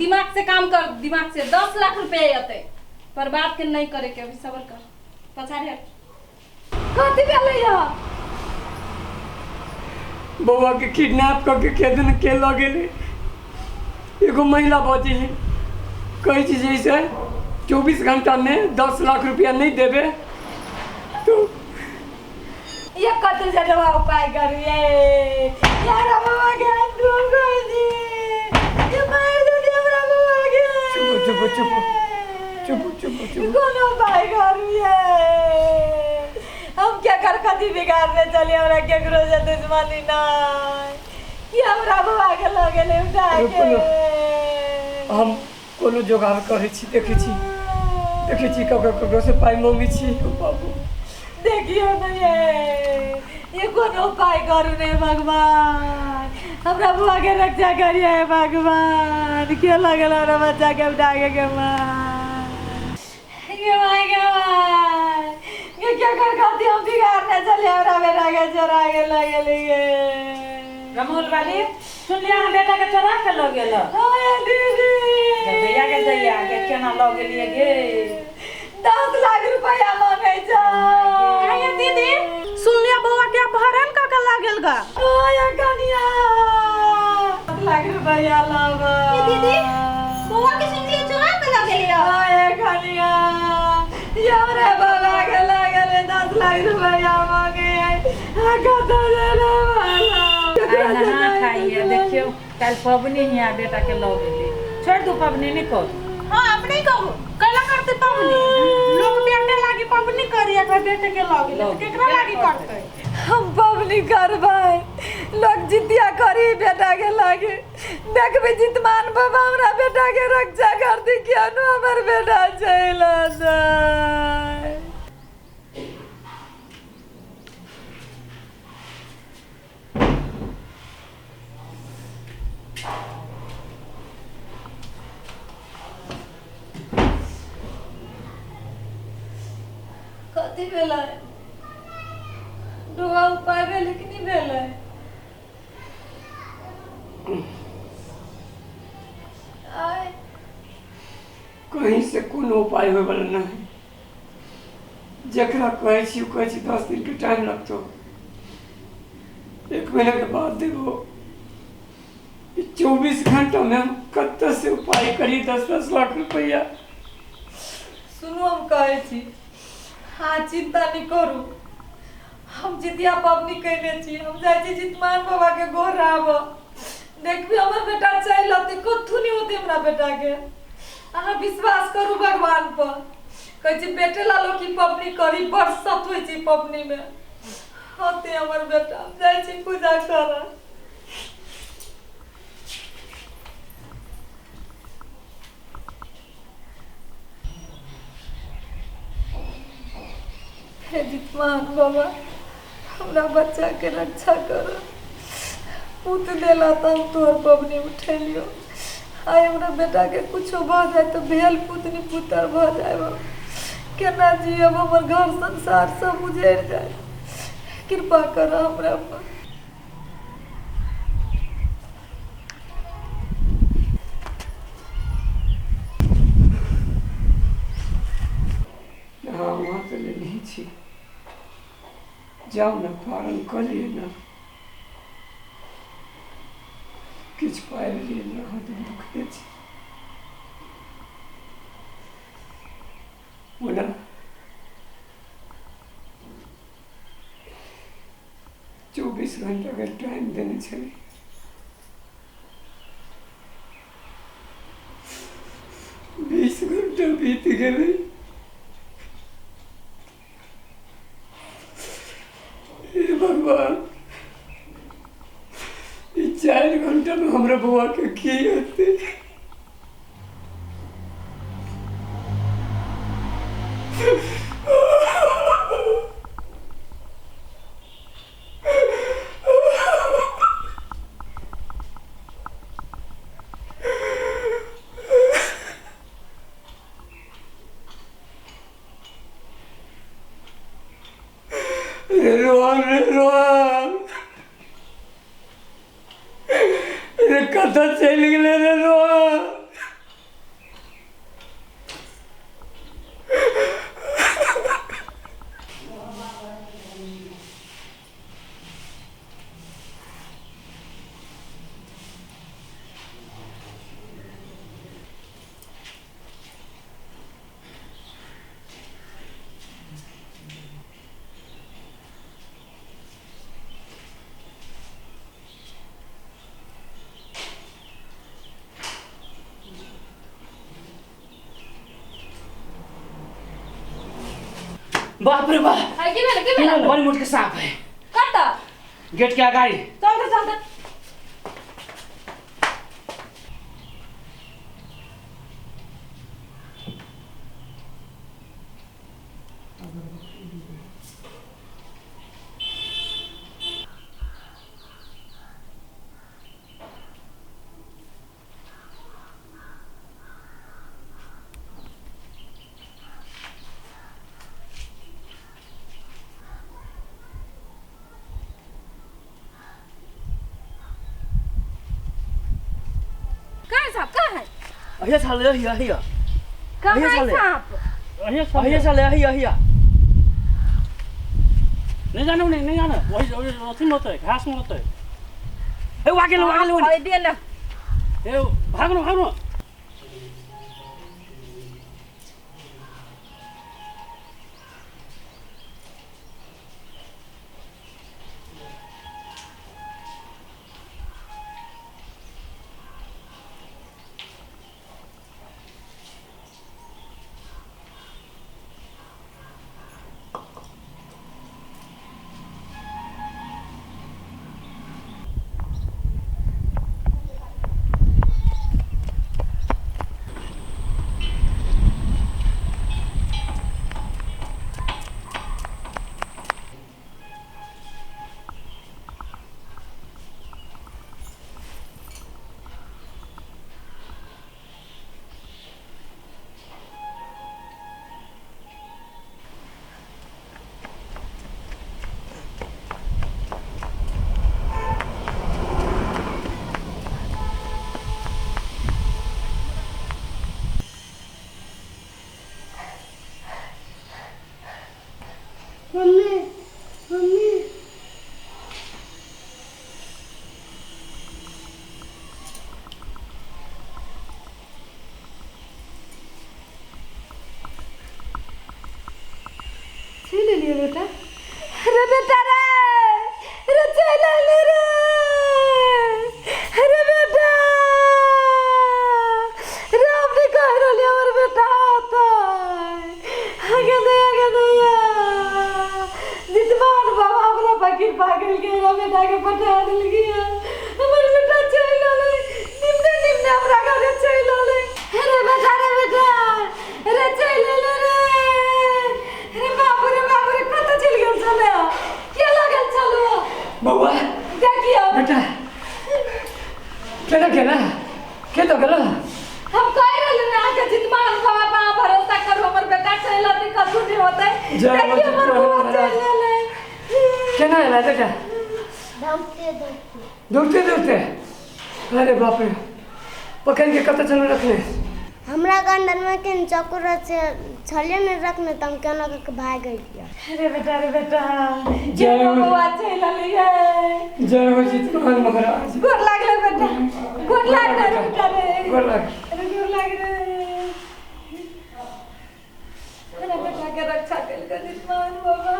दिमाग से काम कर, दिमाग से 10 लाख रुपए आते पर बात के नहीं करे के। अभी सबर कर, पछाड़ी हट। कथी भेलै या? बउआ के किडनैप करके केदन के ल गेले। एगो महिला बची है, कही छी जैसे 24 घंटा में 10 लाख रुपया नहीं देवे तो ये कतु जड़वा उपाय करिए यार। बाबा के दूर कर दी, ये मार दो दे हमरा बाबा के। चुप चुप चुप चुप चुप चुप। कोनो उपाय करिए। हम क्या कर कदी बिगाड़ने चले, हमरा केकरो से दुश्मनी नहीं कि हमरा बाबा के लगे ले उठा के। हम कोनो जोगाड़ करे छी, देखे छी ककरो से पाई मांगी छी। बाबू देखियो न ये कोनो उपाय करू ने भगवान, हमरा बुआ के रक्षा करिए भगवान। के लगल हमरा बच्चा के उठा के मार ये माय गवार। ये क्या कर खाती हम बिगाड़ने चले, हमरा बेटा के चोरा के लगे लिए। रमोल वाली सुन लिया, हम बेटा के चोरा के लो गेल। ओए दीदी दैया के केना लो गेलिए गे? 10 लाख रुपया मांगे छ। आया दीदी सुन लिया, बउआ के अपहरण क के लागल गा। ओए कनिया 10 लाख रुपया लावा। ये दीदी बउआ के सुन लिया चोरा के लो गेलिए। ओए कनिया यारे बाबा के लागल 10 लाख रुपया मांगे। कत देना वाला आई नहा खाइए। देखियो कल पबनी हिया बेटा के लो गेली। छोड़ दो पबनी नहीं कर। हां अपने कहू कला करते पबनी, लोग बेटे लागी पबनी करिए, का बेटे के लो गेली केकरा लागी करते? हम पबनी करबै, लोग जितिया करी बेटा के लागे। देखबे जितमान बाबा हमरा बेटा के रक्षा करती, क्या नो हमर बेटा चला जाए। कथी भेलै? दुआ उपाय भेलै कि नहीं भेलै? आय कहीं से कोनो उपाय होय वाला नहीं। जकरा कहे छी 10 दिन के टाइम लगतो, 1 महीना के बाद देबो। 24 घंटा में हम कत से उपाय करी 10-10 लाख रुपया। सुनू हम कहे छी, हाँ चिंता नहीं करू। हम जितिया पबनी कैले छी, हम जाय छी जितमान बाबा के गोर आब। देखबी हमर बेटा चल अते, कथु नहीं होते हमरा बेटा के। अहाँ विश्वास करू भगवान पर। कहे छी बेटे लालो की पबनी करी, बरसत होय छी पबनी में होते हमर बेटा। हम जाय छी पूजा करऽ। हे जितमान बाबा हमरा बच्चा के रक्षा कर। पुत देला तो हम तोहर पबनी उठेलियो। आइ हमरा बेटा के कुछो भ जाए तो भेल पुतनी पुतर भ जाए। केना जियब, हमर घर संसार सब उजड़ जाए। कृपा कर हमरा पर। हाँ वहाँ से ले नहीं छी, जाओ ना फार्म कर लिए ना, किछ पाइ लिए ना, हाथ दुखते छी। बोला 24 घंटा का टाइम देने छे। 20 घंटा बीत गए। भगवान 4 घंटा में हमरा बुआ के की होते? बाप रे बाप है के बेला बड़ी मोट के सांप है काटा गेट के अगाडि चल साहब कहाँ है अहिया साले अहिया कहाँ अहिया है साले। साहब अहिया साले अहिया नहीं जाना वही अथी में होता है घास में होता है ए वाके लो अरे दे ना ए भाग्नु मम्मी ले लियो बेटा अरे बेटा रे चल ले रे अरे बेटा रे अपने कह रही हमर बेटा आता आगे नहीं जितमान बाबा हमरा फकीर पागल के रे बेटा के पटा दिल गया हमर बेटा चल ले निम्ने हमरा घर चल ले अरे बेटा रे चल ले रे अरे बाबू रे पता चल गया चले क्या लगल चलो बउआ देखियो बेटा केना के तो गला हम कह रहे ना के जितमान बाबा पर भरोसा करो हमर बेटा चल आती कछु नहीं होता जय देखियो हमर बुआ चल ले केना है बेटा दौड़ते अरे बाप रे पकड़ के कत चल रखले हमरा गंडन में के चक्कर से छलिए ने रखने तम केना के भाग गई अरे बेटा जय बुआ चल ले जय हो जितमान महाराज गोर लाग ले बेटा गोर लाग रे बेटा रे गोर लाग अरे गोर लाग रे अरे बेटा के रक्षा कर जितमान बाबा